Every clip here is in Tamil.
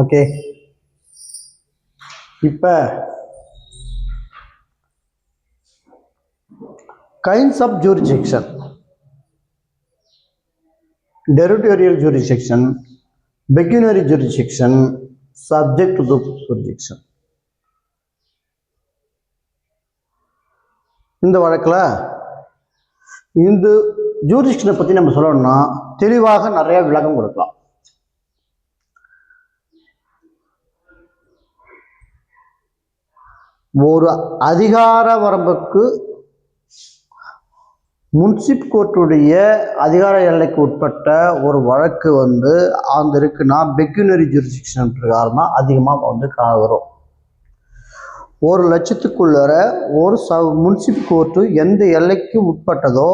ஓகே, இப்போ kinds of jurisdiction, territorial jurisdiction, pecuniary jurisdiction, subject to the jurisdiction. இந்த வழக்கில் இந்த ஜூரிஸ்டிக்ஷனை பற்றி நம்ம சொல்லணும்னா தெளிவாக நிறைய விளக்கம் கொடுக்கலாம். ஒரு அதிகார வரம்புக்கு முன்சிப் கோர்ட்டுடைய அதிகார எல்லைக்கு உட்பட்ட ஒரு வழக்கு அந்த இருக்குன்னா பெக்யூனரி ஜூரிஸ்டிக்ஷன் பிரகாரம் தான் அதிகமாக வரும். 1,00,000க்குள்ள ஒரு முன்சிப் கோர்ட்டு எந்த எல்லைக்கு உட்பட்டதோ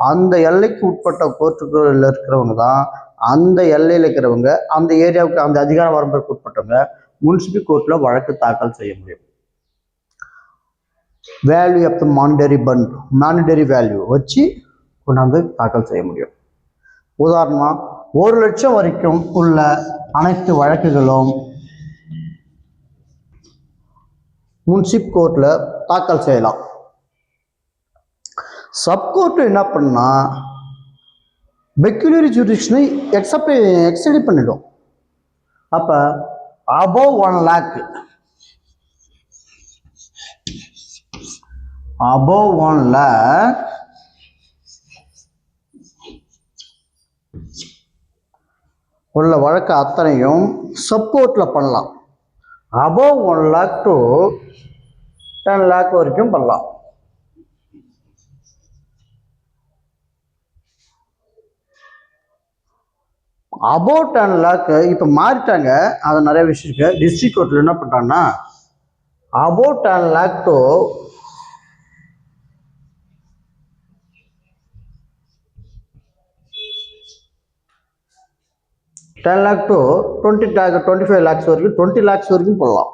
அந்த எல்லைக்கு உட்பட்ட கோர்ட்டுகளில் இருக்கிறவங்க தான், அந்த எல்லையில் இருக்கிறவங்க, அந்த ஏரியாவுக்கு அந்த அதிகார வரம்பிற்கு உட்பட்டவங்க முன்சிபல் கோர்ட்டில் வழக்கு தாக்கல் செய்ய முடியும். Value of the monetary value வச்சு கொண்டாந்து தாக்கல் செய்ய முடியும். உதாரணமாக 1,00,000 வரைக்கும் உள்ள அனைத்து வழக்குகளும் முன்சிப் கோர்ட்டில் தாக்கல் செய்யலாம். சப்கோர்ட்டு என்ன பண்ணா பெக்யூனரி ஜூரிஸ்டிக்ஷனை எக்ஸைட் பண்ணிடும். அப்போ above 1 lakh உள்ள வழக்கு அத்தனையும் சப்கோர்ட்டில் பண்ணலாம். above 1 lakh to 10 lakh வரைக்கும் பண்ணலாம். above 10 lakh இப்போ மாறிட்டாங்க. அது நிறைய விஷயம் இருக்கு. டிஸ்ட்ரிக்ட் கோர்ட்டில் என்ன பண்ணுறாங்கன்னா above 10 lakh to 10 lakh to 25 lakhs வரைக்கும் 20 lakhs வரைக்கும் போடலாம்.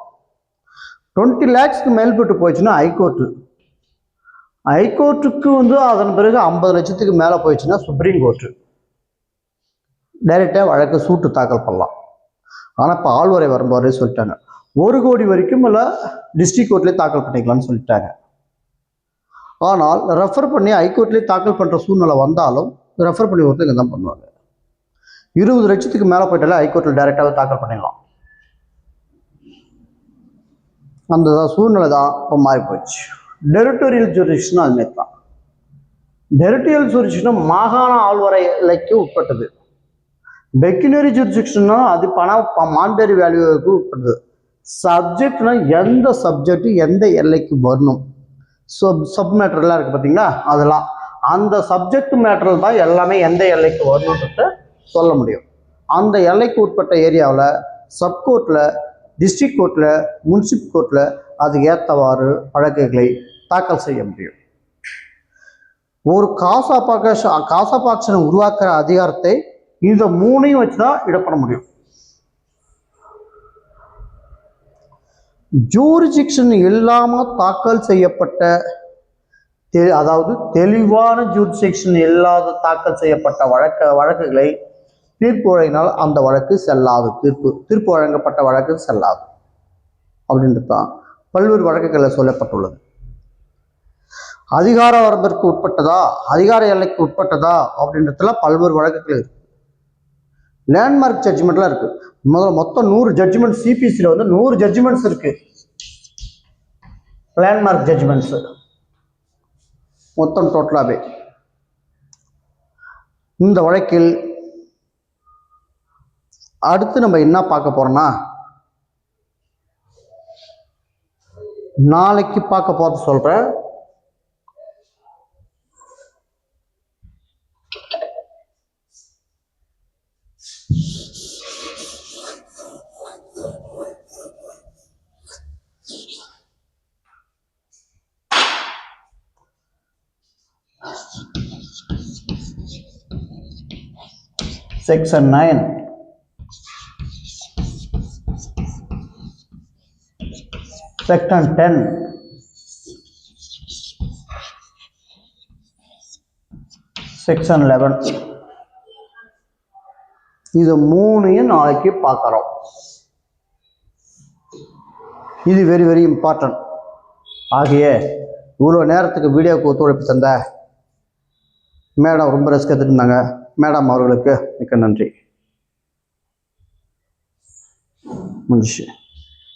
20 lakhsக்கு மேல்பட்டு போயிடுச்சுன்னா ஹைகோர்ட்டுக்கு அதன் பிறகு 50 லட்சத்துக்கு மேலே போயிடுச்சுன்னா சுப்ரீம் கோர்ட்டு டைரெக்டாக வழக்கு சூட்டு தாக்கல் பண்ணலாம். ஆனால் இப்போ ஆழ்வரை வரம்பு வரை சொல்லிட்டாங்க. 1 கோடி வரைக்கும் இல்லை டிஸ்ட்ரிக்ட் கோர்ட்லேயே தாக்கல் பண்ணிக்கலாம்னு சொல்லிட்டாங்க. ஆனால் ரெஃபர் பண்ணி ஹைகோர்ட்லேயே தாக்கல் பண்ணுற சூழ்நிலை வந்தாலும் ரெஃபர் பண்ணி ஒருத்தங்க தான் பண்ணுவாங்க. 20 லட்சத்துக்கு மேலே போயிட்டாலே ஹைகோர்ட்டில் டைரெக்டாகவே தாக்கல் பண்ணிடலாம். அந்த சூழ்நிலை தான் இப்போ மாறி போச்சு. டெரிட்டோரியல் ஜூரிஸ்டிக்ஷன் அதுமாரி தான். டெரிட்டோரியல் ஜூரிஸ்டிக்ஷன் மாகாண ஆழ்வரை எல்லைக்கு உட்பட்டது. பெக்யூனரி ஜூரிஸ்டிக்ஷன்னா அது மானிட்டரி வேல்யூவுக்கு உட்பட்டது. சப்ஜெக்ட்னா எந்த சப்ஜெக்ட் எந்த எல்லைக்கு வரணும், சப் மேட்டர்லாம் இருக்குது பார்த்தீங்களா, அதெல்லாம் அந்த சப்ஜெக்ட் மேட்டரில் தான் எல்லாமே எந்த எல்லைக்கு வரணுன்றத சொல்ல முடியும். அந்த எல்லைக்கு உட்பட்ட ஏரியாவில் சப்கோர்ட்டில், டிஸ்ட்ரிக்ட் கோர்ட்டில், முன்சிப் கோர்ட்டில் அதுக்கு ஏற்றவாறு வழக்குகளை தாக்கல் செய்ய முடியும். ஒரு காசாபாக்ஷனை உருவாக்குற அதிகாரத்தை இந்த 3ஐயும் வச்சு தான் இடப்பட முடியும். ஜூரிஸ்டிக்ஷன் இல்லாமல் தாக்கல் செய்யப்பட்ட, அதாவது தெளிவான ஜூரிஸ்டிக்ஷன் இல்லாத தாக்கல் செய்யப்பட்ட வழக்குகளை தீர்ப்பு வழங்கினால் அந்த வழக்கு செல்லாது. தீர்ப்பு வழங்கப்பட்ட வழக்கு செல்லாது அப்படின்றது தான் பல்வேறு வழக்குகளில் சொல்லப்பட்டுள்ளது. அதிகார வரம்பிற்கு உட்பட்டதா, அதிகார எல்லைக்கு உட்பட்டதா அப்படின்றதுல பல்வேறு வழக்குகள் இருக்கு. லேண்ட்மார்க் ஜட்ஜ்மெண்ட்லாம் இருக்கு. மொத்தம் 100 ஜட்ஜ்மெண்ட், சிபிசியில் 100 ஜட்ஜ்மெண்ட்ஸ் இருக்கு. லேண்ட்மார்க் ஜட்ஜ்மெண்ட்ஸ் மொத்தம் டோட்டலாகவே. இந்த வழக்கில் அடுத்து நம்ம என்ன பார்க்க போறோம்னா, நாளைக்கு பார்க்க போறது சொல்றேன். செக்ஷன் 9 செக்ஷன் 10 செக்ஷன் 11 இது 3ஐயும் நாளைக்கு பார்க்குறோம். இது வெரி வெரி இம்பார்ட்டன்ட். ஆகிய இவ்வளோ நேரத்துக்கு வீடியோவுக்கு ஒத்துழைப்பு தந்த மேடம் ரொம்ப ரிஸ்க் எடுத்துட்டு இருந்தாங்க. மேடம் அவர்களுக்கு மிக்க நன்றி. முடிச்சு.